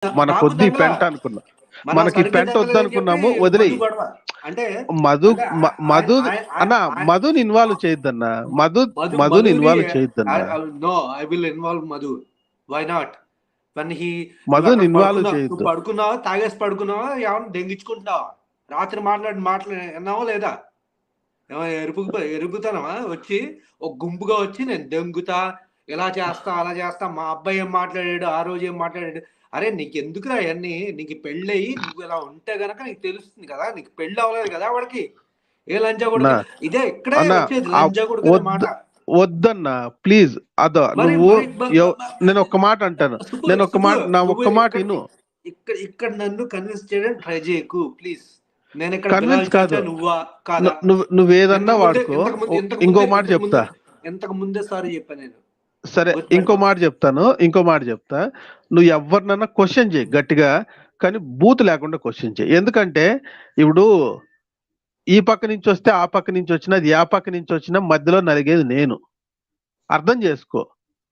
మన నాకు కొద్ది దంగల పెంట అనుకున్నా, మన మనకి సరిగ్గా పెంట దంగలేదని చెప్పి వద్దనుకున్నాము, మధు వదిలేయి. గొడవ అంటే మధు అంటే ఆయన మధు ఆయన అన్న, ఆయన మధుని ఇన్వాల్వ్ చేయొద్దన్నా. మధు మధుని మధుని ఇన్వాల్వ్ చేయొద్దన్నా. No I will involve Madhu. Why not? One he నువ్వు మధుని అక్కడ ఇన్వాల్వ్ పడుకున్నావు, నువ్వు చేయొద్దు. పడుకున్నావా, తాగేసి పడుకున్నావా, ఏమన్నా దెంగించుకుంటున్నావా? రాత్రి మాటలు విన్నావా లేదా? ఏమైనా ఎరుగుతానమా వచ్చి ఒక గుంపుగా వచ్చి నేను దెంగుతా, ఇలా చేస్తా, అలా చేస్తా, మా అబ్బాయి ఏం మాట్లాడాడు, ఆ రోజు ఏం మాట్లాడాడు. అరే నీకు ఎందుకురా అవన్నీ? నీకు పెళ్ళయి నువ్వు ఇలా ఉంటే గనక నీకు తెలుస్తుంది కదా. నీకు పెళ్ళి అవ్వలేదు కదా వాడికి. ఏ లంజా అన్నా కొడుకు ఇదే ఇక్కడే అన్న, వచ్చేది, లంజా కొడుకు అనే మాట. వద్దన్నా ప్లీజ్. అదో మరి నువ్వు మరి నేను ఒక్క మాట అంటాను. సుబ్బు నేను ఒక్క సుబ్బు మాట, నా నువ్వు ఒక్క మాట ఇక్కడ విను. ఇక్కడ ఇక్కడ నన్ను కన్విన్స్ చేయడానికి ట్రై చేయకు ప్లీజ్. నేను ఇక్కడ కన్విన్స్ బిలాల్ కాదు, చాచా నువ్వా కాదా? నువ్వేదన్నా వాడుకో. ఇంకో మాట చెప్తా. ఇంతకు ముందే సారీ చెప్పా నేను. సరే, ఇంకో మాట చెప్తాను, ఇంకో మాట చెప్తా. నువ్వు ఎవరినన్నా క్వశ్చన్ చేయి గట్టిగా, కానీ బూత్ లేకుండా క్వశ్చన్ చేయి. ఎందుకంటే ఇప్పుడు ఈ పక్క నుంచి వస్తే ఆ పక్క నుంచి వచ్చినా, అది ఆ పక్క నుంచి వచ్చినా, మధ్యలో నలిగేది నేను. అర్థం చేసుకో.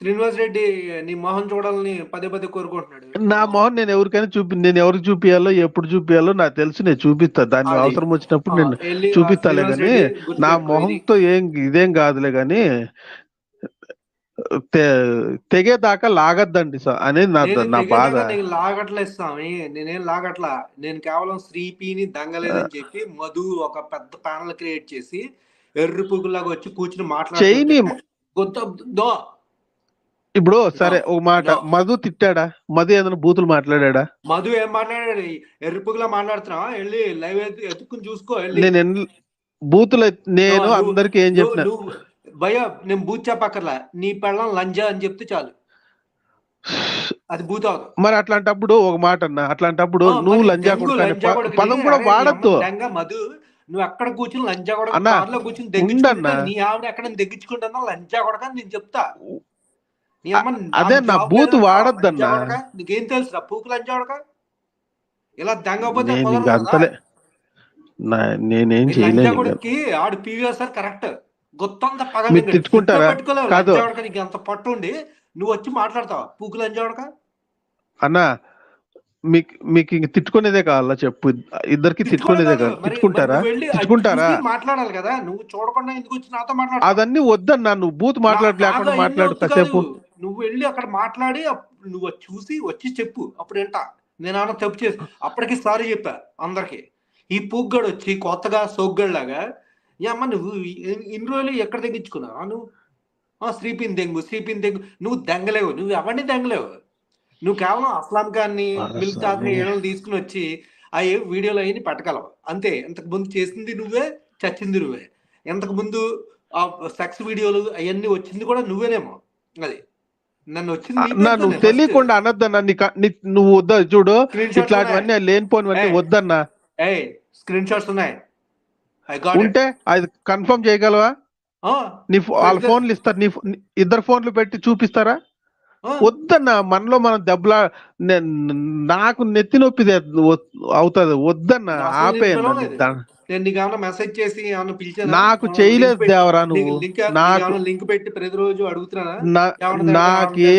శ్రీనివాస్ రెడ్డి నీ మొహం చూడాలని పదే పదే కోరుకుంటున్నాడు. నా మొహం నేను ఎవరికైనా నేను ఎవరికి చూపియాలో, ఎప్పుడు చూపియాలో నాకు తెలుసు. నేను చూపిస్తా, దాన్ని అది అవసరం వచ్చినప్పుడు నేను వెళ్ళి చూపిస్తాలే శ్రీనివాస్ గాని, రెడ్డి నా గుర్తుపెట్టుకో ఇది. మొహంతో ఇదేం కాదులే గాని, తెగేదాకా లాగద్దండి అనేది నా బాధ. తెగేదాకా నేను లాగట్లేదు స్వామి, నేనేం లాగట్లా. నేను కేవలం శ్రీపిని దంగలేదని చెప్పి మధు ఒక పెద్ద ప్యానల్ క్రియేట్ చేసి ఎర్రి పువ్వులాగా వచ్చి కూర్చుని మాట్లాడుతుంటే చెయ్యిని. దో ఇప్పుడు సరే ఒక మాట, మధు తిట్టాడా? మధు ఏదైనా బూతులు మాట్లాడా? మధు ఏం మాట్లాడాడు? ఎర్రిపుగులా మాట్లాడుతున్నావా? వెళ్ళి లైవ్ ఎత్తుకుని చూసుకో. నేను బూతులు నేను అందరికి ఏం చెప్పిన, నువ్వు భయ నేను బూత్ చెప్పక్కర్లా, నీ పెళ్ళం లంజా అని చెప్తే చాలు, అది బూత్ అవుతుంది. మరి అట్లాంటప్పుడు ఒక మాట అన్న, అట్లాంటప్పుడు నువ్వు లంజా కొడుకు పదం కూడా వాడద్దు. మధు నువ్వు ఎక్కడ కూర్చుని లంజా కొడక, అన్నా కార్లో కూర్చుని దగ్గించుకుంటా, నీ ఆవిడ ఎక్కడ దగ్గించుకుంటున్నా లంజా కొడక నేను చెప్తా. నీ అమ్మ అదే నా బూత్ వాడద్దన్నా. నీకేం తెలుసురా పూకు లంజా కొడక? ఇలా దంగపోతే అంతలే, నేనేం చేయలేను. ఆడు పీవీఆర్ కరెక్ట్ గుత్తంత మీరు తిట్టుకుంటారా? పెట్టుకోలేవు. లంజావడక నీకు ఎంత పట్టు ఉండి నువ్వు వచ్చి మాట్లాడతావా పూకు లంజావడక? అన్నా మీకు ఇంక తిట్టుకునేదే కావాలా చెప్పు? ఇద్దరికి తిట్టుకునేదే కాదు. తిట్టుకుంటారా? మాట్లాడాలి కదా. నువ్వు చూడకుండా ఎందుకు వచ్చి నాతో మాట్లాడు? అదన్నీ వద్దన్నా. నువ్వు బూత్ లేకుండా మాట్లాడు కాసేపు. నువ్వు వెళ్ళి అక్కడ మాట్లాడి నువ్వు చూసి వచ్చి చెప్పు, అప్పుడు ఏంటా నేను ఏమన్నా తప్పు చేసి అప్పటికి సారీ చెప్పా అందరికి. ఈ పూగ్గడు వచ్చి కొత్తగా సోగ్గడిలాగా అమ్మ నువ్వు ఇన్ని రోజులు ఎక్కడ తెగించుకున్నావా నువ్వు? శ్రీపిన్ దెంగు నువ్వు దెంగలేవు, నువ్వు ఎవరిని దెంగలేవు. నువ్వు కేవలం అస్లాం ఖాన్ని, మిల్తాన్ని ఏళ్ళని తీసుకుని వచ్చి ఆ వీడియోలు అవన్నీ పెట్టగలవు అంతే. ఇంతకు ముందు చేసింది నువ్వే, చచ్చింది నువ్వే. ఇంతకు ముందు ఆ సెక్స్ వీడియోలు అవన్నీ వచ్చింది కూడా నువ్వేనేమో. అది నన్ను వచ్చింది నువ్వు తెలియకుండా అనొద్దన్నా. నువ్వు వద్దా చూడు, ఇట్లాంటివన్నీ లేనిపోనివన్నీ వద్దన్నా. స్క్రీన్ షాట్స్ ఉన్నాయి, ఉంటే అది కన్ఫర్మ్ చేయగలవా? వాళ్ళ ఫోన్లు ఇస్తారు, ఇద్దరు ఫోన్లు పెట్టి చూపిస్తారా? వద్దన్నా. మనలో మనం దెబ్బలా, నాకు నెత్తి నొప్పి అవుతుంది. వద్దన్నా, ఆపేయన్నా. మెసేజ్ చేసి నాకు చేయలేదు దేవరా నువ్వు. లింక్ పెట్టి ప్రతిరోజు అడుగుతున్నా. నాకే